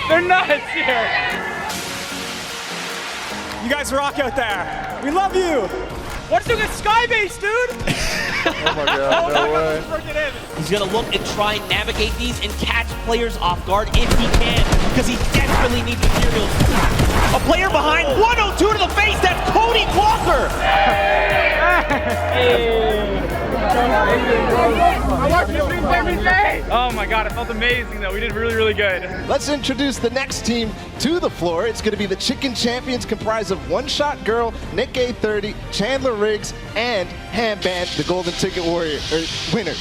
They're nuts here. You guys rock out there. We love you. What's doing a Skybase, dude? Oh my God, no way. He's gonna look and try and navigate these and catch players off guard if he can, because he desperately needs materials. A player behind, 102 to the face, that's Cody Walker! Oh my God, it felt amazing though. We did really, really good. Let's introduce the next team to the floor. It's going to be the Chicken Champions, comprised of One Shot Girl, Nick A30, Chandler Riggs, and Handband, the Golden Ticket winner.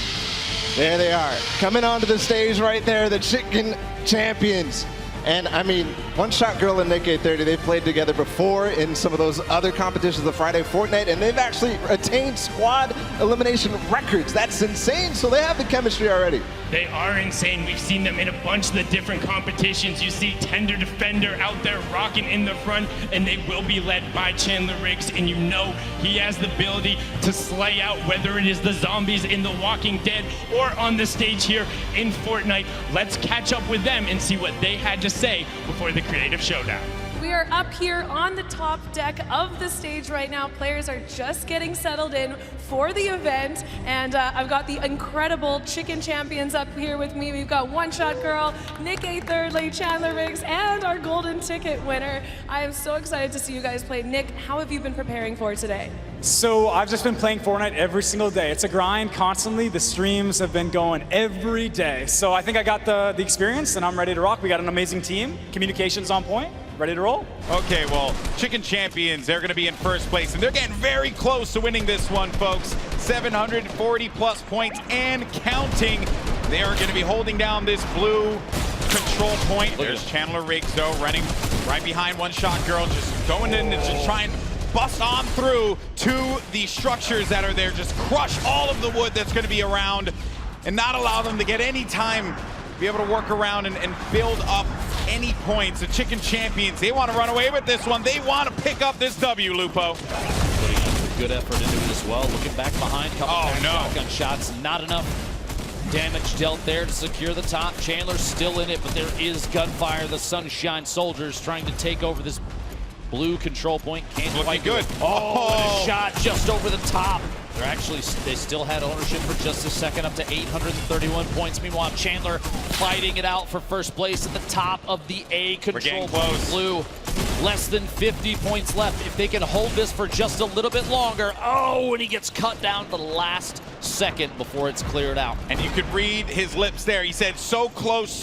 There they are, coming onto the stage right there, the Chicken Champions. And I mean, One Shot Girl and Nick A30, they've played together before in some of those other competitions, the Friday Fortnite, and they've actually attained squad elimination records. That's insane, so they have the chemistry already. They are insane. We've seen them in a bunch of the different competitions. You see Tender Defender out there rocking in the front, and they will be led by Chandler Riggs, and you know he has the ability to slay out, whether it is the zombies in The Walking Dead or on the stage here in Fortnite. Let's catch up with them and see what they had to say before the creative showdown. We are up here on the top deck of the stage right now. Players are just getting settled in for the event, and I've got the incredible Chicken Champions up here with me. We've got One Shot Girl, Nick A30, Chandler Riggs, and our Golden Ticket winner. I am so excited to see you guys play. Nick, how have you been preparing for today? So I've just been playing Fortnite every single day. It's a grind constantly. The streams have been going every day. So I think I got the experience and I'm ready to rock. We got an amazing team. Communication's on point. Ready to roll? Okay, well, Chicken Champions, they're going to be in first place, and they're getting very close to winning this one, folks. 740 plus points and counting. They are going to be holding down this blue control point. There's Chandler Riggs, though, running right behind One Shot Girl, just going in and just trying to bust on through to the structures that are there, just crush all of the wood that's going to be around and not allow them to get any time to be able to work around and build up any points. The Chicken Champions, they want to run away with this one. They want to pick up this W, Lupo. Putting in good effort into it as well. Looking back behind, couple shotgun shots, not enough damage dealt there to secure the top. Chandler's still in it, but there is gunfire. The Sunshine Soldiers trying to take over this blue control point. Can't quite good. Oh, a shot just over the top. They still had ownership for just a second, up to 831 points. Meanwhile, Chandler fighting it out for first place at the top of the A control point. Blue, less than 50 points left. If they can hold this for just a little bit longer. Oh, and he gets cut down to the last second before it's cleared out. And you could read his lips there. He said so close,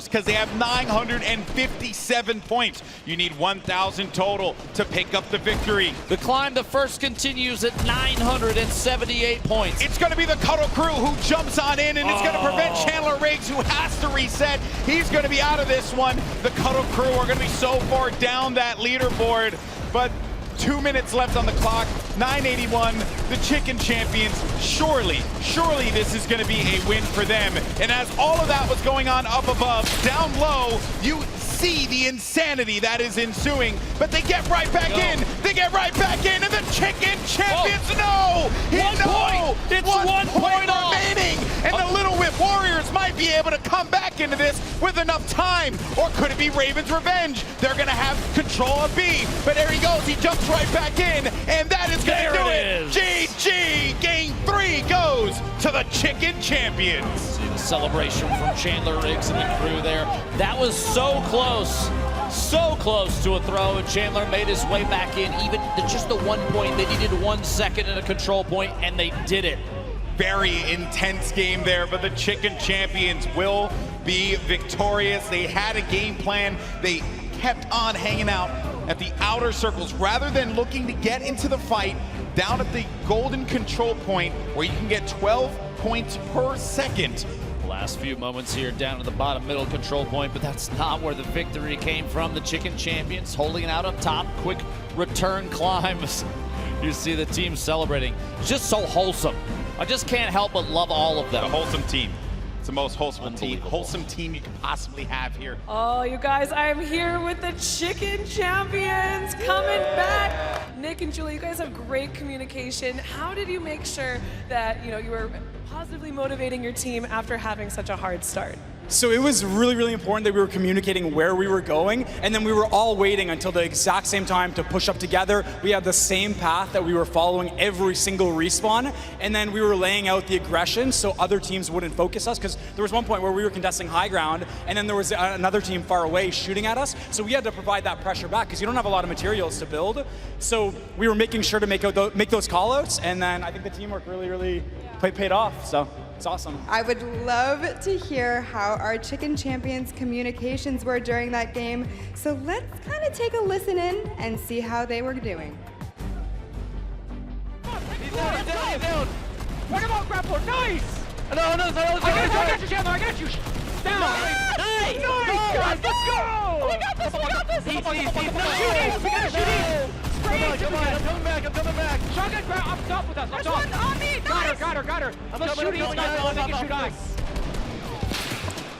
because they have 957 points. You need 1,000 total to pick up the victory. The climb to first continues at 978 points. It's going to be the Cuddle Crew who jumps on in, and it's going to prevent Chandler Riggs, who has to reset. He's going to be out of this one. The Cuddle Crew are going to be so far down that leaderboard, but 2 minutes left on the clock, 981, the Chicken Champions. Surely this is going to be a win for them. And as all of that was going on up above, down low, you see the insanity that is ensuing, but they get right back in. They get right back in, and the Chicken Champions, It's 1 point remaining. And the Little Whip Warriors might be able to come back into this with enough time. Or could it be Raven's Revenge? They're going to have control of B. But there he goes. He jumps right back in. And that is going to do it. GG. Game 3 goes to the Chicken Champions. See the celebration from Chandler Riggs and the crew there. That was so close. So close to a throw, and Chandler made his way back in. Even just the 1 point, they needed 1 second in a control point, and they did it. Very intense game there, but the Chicken Champions will be victorious. They had a game plan. They kept on hanging out at the outer circles rather than looking to get into the fight down at the golden control point where you can get 12 points per second. Last few moments here down at the bottom middle control point, but that's not where the victory came from. The Chicken Champions holding it out up top. Quick return climbs. You see the team celebrating. It's just so wholesome. I just can't help but love all of them. A wholesome team. It's the most wholesome team you could possibly have here. Oh, you guys, I am here with the Chicken Champions coming back. Nick and Julie, you guys have great communication. How did you make sure that you were positively motivating your team after having such a hard start? So it was really, really important that we were communicating where we were going, and then we were all waiting until the exact same time to push up together. We had the same path that we were following every single respawn, and then we were laying out the aggression so other teams wouldn't focus us, because there was one point where we were contesting high ground, and then there was another team far away shooting at us, so we had to provide that pressure back, because you don't have a lot of materials to build. So we were making sure to make those call-outs, and then I think the teamwork really paid off, so. It's awesome. I would love to hear how our Chicken Champions communications were during that game. So let's kind of take a listen in and see how they were doing. He's down. What about grappler? Nice! No, I got you, Chandler, I got you. Down. Nice! Guys, let's go! We got this! We gotta shoot him! Come on, I'm coming back. Shotgun grab up top with us, up top. There's one on me, nice! Got her. I'm gonna shoot these guys, they can shoot us.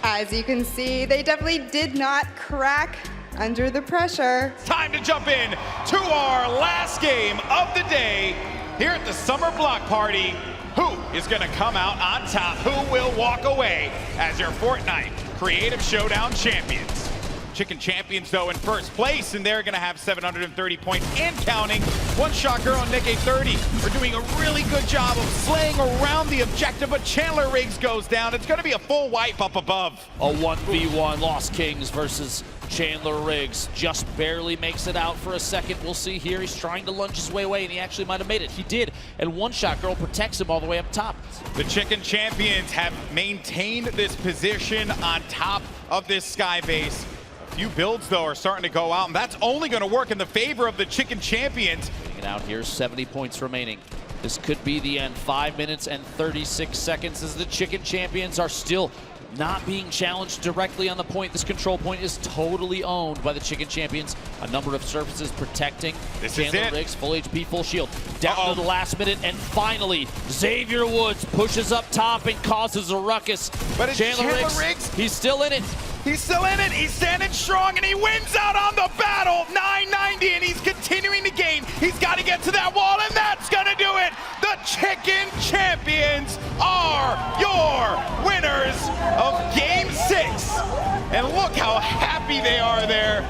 As you can see, they definitely did not crack under the pressure. Time to jump in to our last game of the day here at the Summer Block Party. Who is going to come out on top? Who will walk away as your Fortnite Creative Showdown champions? Chicken Champions, though, in first place, and they're going to have 730 points and counting. One Shot Girl and Nick A30 are doing a really good job of slaying around the objective, but Chandler Riggs goes down. It's going to be a full wipe up above. A 1v1, Lost Kings versus Chandler Riggs. Just barely makes it out for a second. We'll see here. He's trying to lunge his way away, and he actually might have made it. He did, and One Shot Girl protects him all the way up top. The Chicken Champions have maintained this position on top of this sky base. A few builds, though, are starting to go out, and that's only going to work in the favor of the Chicken Champions. Getting out here, 70 points remaining. This could be the end. 5 minutes and 36 seconds as the Chicken Champions are still not being challenged directly on the point. This control point is totally owned by the Chicken Champions. A number of surfaces protecting Chandler Riggs. Full HP, full shield. Down to the last minute, and finally, Xavier Woods pushes up top and causes a ruckus. But it's Chandler Riggs, he's still in it. He's still in it. He's standing strong, and he wins out on the battle. 990, and he's continuing to gain. He's got to get to that wall, and that's going to do it. The Chicken Champions are your winners of Game 6. And look how happy they are there.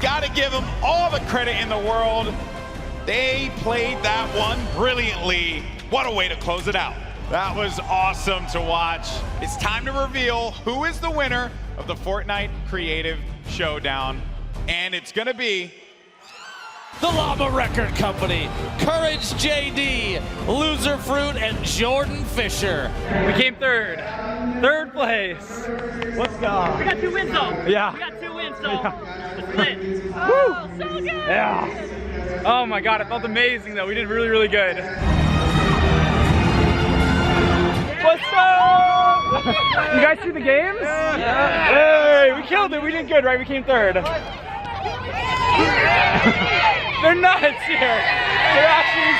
Got to give them all the credit in the world. They played that one brilliantly. What a way to close it out. That was awesome to watch. It's time to reveal who is the winner of the Fortnite Creative Showdown. And it's gonna be the Llama Record Company, Courage JD, Loser Fruit, and Jordan Fisher. We came third. Third place. Let's go. We got 2 wins though. Yeah. We got 2 wins though. Yeah. It's lit. Oh, so good. Yeah. Oh my God, it felt amazing though. We did really good. What's up? You guys see the games? Yeah. Hey, we killed it. We did good, right? We came third. They're nuts here. They're actually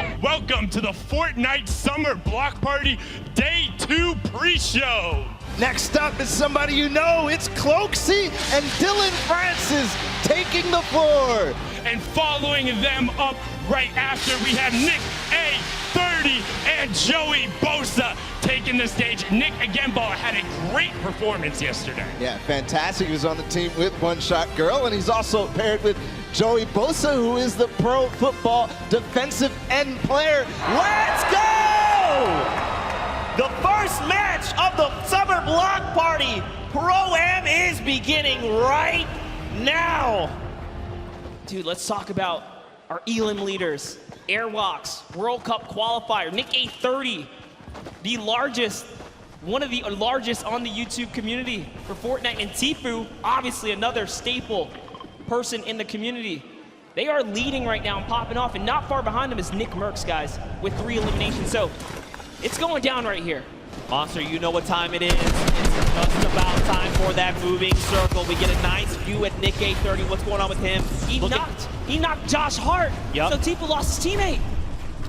insane. Welcome to the Fortnite Summer Block Party Day 2 pre-show. Next up is somebody you know. It's Cloaksy and Dylan Francis taking the floor. And following them up right after, we have Nick A30 and Joey Bosa taking the stage. Nick, again, had a great performance yesterday. Yeah, fantastic. He was on the team with One Shot Girl, and he's also paired with Joey Bosa, who is the pro football defensive end player. Let's go! The first match of the Summer Block Party Pro-Am is beginning right now. Dude, let's talk about our Elim leaders. Airwalks, World Cup qualifier, Nick A30, the largest, one of the largest on the YouTube community for Fortnite, and Tifu, obviously another staple person in the community. They are leading right now and popping off, and not far behind them is Nick Merckx, guys, with 3 eliminations. So it's going down right here. Monster, you know what time it is. It's just about time for that moving circle. We get a nice view at Nick A30. What's going on with him? He knocked Josh Hart. Yep. So Tifu lost his teammate.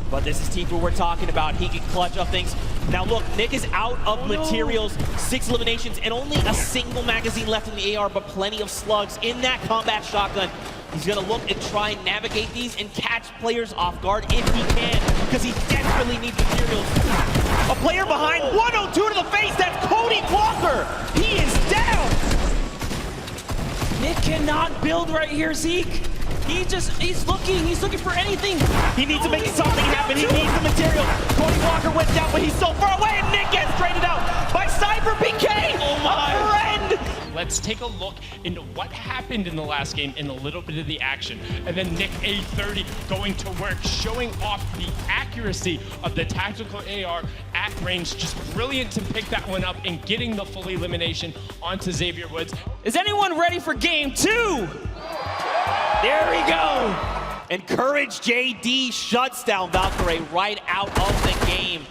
But this is Tifu we're talking about. He can clutch up things. Now look, Nick is out of materials. 6 eliminations and only a single magazine left in the AR, but plenty of slugs in that combat shotgun. He's gonna look and try and navigate these and catch players off guard if he can. because he desperately needs materials. A player behind, 102 to the face, that's Cody Walker. He is down. Nick cannot build right here, Zeke. He's looking for anything. He needs to make something happen. He needs the material. Cody Walker went down, but he's so far away, and Nick gets traded out by Cypher PK. Oh my friend! Let's take a look into what happened in the last game and a little bit of the action. And then Nick A30 going to work, showing off the accuracy of the tactical AR at range. Just brilliant to pick that one up and getting the full elimination onto Xavier Woods. Is anyone ready for game 2? There we go. And Courage JD shuts down Valkyrie right out of the game.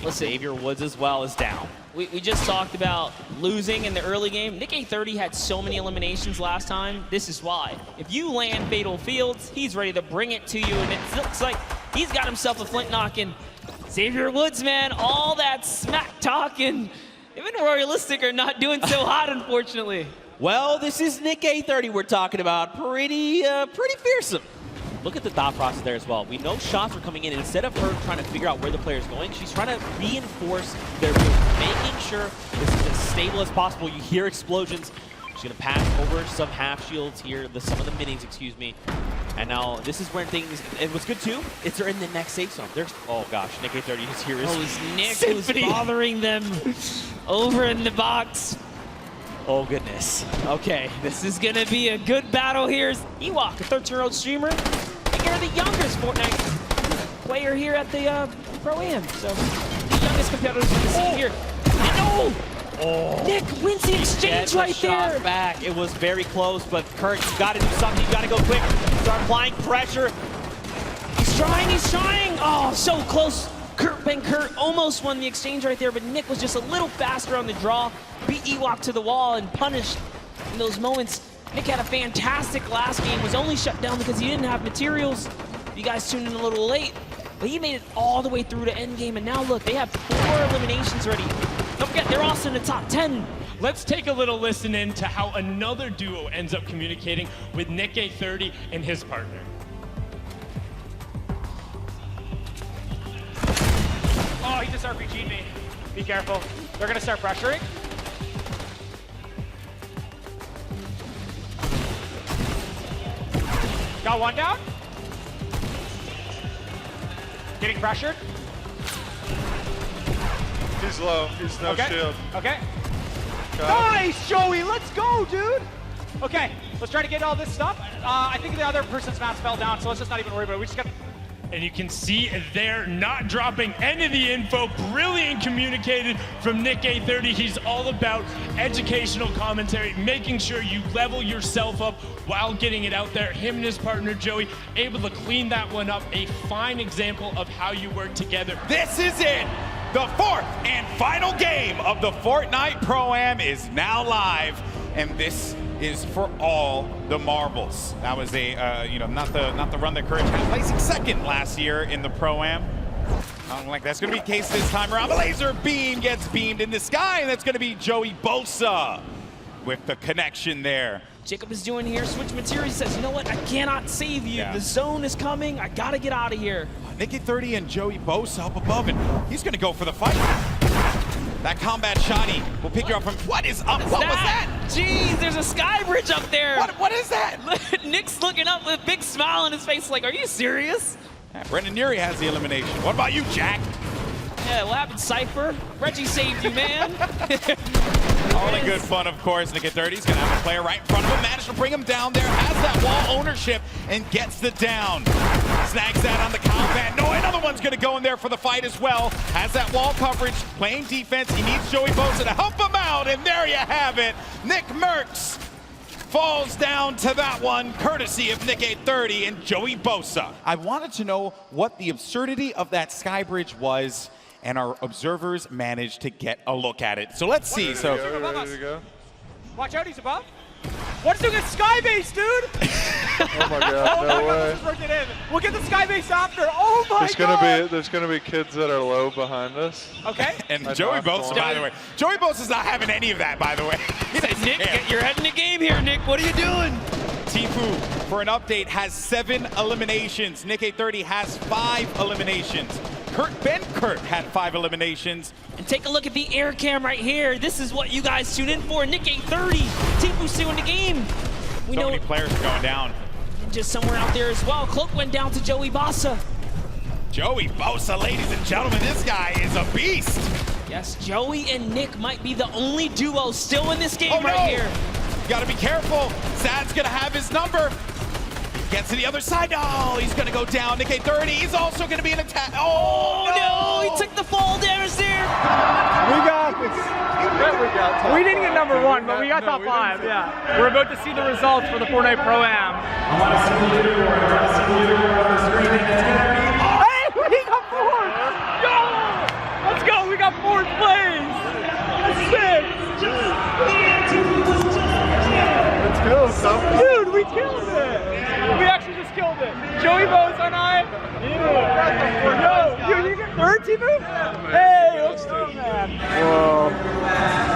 Listen, Xavier Woods as well is down. we just talked about losing in the early game. Nick A30 had so many eliminations last time. This is why. If you land Fatal Fields, he's ready to bring it to you, and it looks like he's got himself a flint knock. And Xavier Woods, man, all that smack talking. Even Royalistic are not doing so hot, unfortunately. Well, this is Nick A30 we're talking about. Pretty fearsome. Look at the thought process there as well. We know shots are coming in, and instead of her trying to figure out where the player's going, she's trying to reinforce their move, making sure this is as stable as possible. You hear explosions. She's gonna pass over some half shields here, some of the minis, excuse me. And now this is where things, and what's good too, is they're in the next safe zone. There's, oh gosh, Nick A30 is here. Oh, it's Nick who's bothering them over in the box. Oh goodness. Okay. This is gonna be a good battle here. Ewok, a 13-year-old streamer. You're the youngest Fortnite player here at the Pro-Am. So, the youngest competitors we see here. And Nick wins the exchange right there. Back. It was very close, but Kurt, you gotta do something. You gotta go quick. Start applying pressure. He's trying. Oh, so close. Kurt almost won the exchange right there, but Nick was just a little faster on the draw. Beat Ewok to the wall and punished in those moments. Nick had a fantastic last game, was only shut down because he didn't have materials. You guys tuned in a little late, but he made it all the way through to endgame, and now look, they have 4 eliminations already. Don't forget, they're also in the top 10. Let's take a little listen in to how another duo ends up communicating with Nick A30 and his partner. Oh, he just RPG'd me. Be careful. They're gonna start pressuring. Got one down. Getting pressured. He's low. He's no shield. Okay. Nice, Joey. Let's go, dude. Okay, let's try to get all this stuff. I think the other person's mask fell down, so let's just not even worry about it. We just got. And you can see they're not dropping any of the info. Brilliant communicated from Nick A30. He's all about educational commentary, making sure you level yourself up while getting it out there. Him and his partner, Joey, able to clean that one up. A fine example of how you work together. This is it. The 4th and final game of the Fortnite Pro-Am is now live, and this is for all the marbles. That was a, not the run that Courage had, placing 2nd last year in the Pro-Am. I don't like that's going to be the case this time around. The laser beam gets beamed in the sky, and that's going to be Joey Bosa with the connection there. Jacob is doing here, switch materials, he says, you know what, I cannot save you. The zone is coming, I gotta get out of here. Nick A30 and Joey Bosa up above, and he's going to go for the fight. That combat shotty will pick you up from, what is up? What was that? Jeez, there's a sky bridge up there. What is that? Nick's looking up with a big smile on his face like, are you serious? Brendan Urie has the elimination. What about you, Jack? Yeah, what happened, Cypher? Reggie saved you, man. All in good fun, of course. Nick A30's gonna have a player right in front of him, managed to bring him down there, has that wall ownership, and gets the down. Snags that on the combat. No, another one's gonna go in there for the fight as well. Has that wall coverage, playing defense. He needs Joey Bosa to help him out, and there you have it. Nick Merckx falls down to that one, courtesy of Nick A30 and Joey Bosa. I wanted to know what the absurdity of that sky bridge was, and our observers managed to get a look at it. So let's see. Ready to go? Watch out, he's above. What's doing a sky base, dude? Oh my god, no way. Let's work it in. We'll get the sky base after. Oh my god. There's gonna be kids that are low behind us. Okay. And Joey Bosa, by the way. Joey Bosa's not having any of that, by the way. Nick, you're heading the game here, Nick. What are you doing? Tifu, for an update, has 7 eliminations. Nick 830 has 5 eliminations. Kurt had 5 eliminations. And take a look at the air cam right here. This is what you guys tune in for. Nick 830, Tifu still in the game. We know many players are going down. Just somewhere out there as well. Cloak went down to Joey Bossa. Joey Bosa, ladies and gentlemen, this guy is a beast. Yes, Joey and Nick might be the only duo still in this game right here. You gotta be careful. Sad's gonna have his number. Gets to the other side. Oh, he's gonna go down. Nick 830, he's also gonna be an attack. Oh, no, he took the fall damage there. We got this. We didn't get number 1, but we got top 5, yeah. We're about to see the results for the Fortnite Pro-Am. I want to see the leaderboard. I want to see the leaderboard on the screen, and it's going to be... Hey, we got 4th! Yo! Let's go, we got 4th place! That's sick! Let's go, son. Dude, we killed it! We actually just killed it. Joey Bosa and I. Yo, you get 3rd, Tifu? Hey, let's go, man. Whoa.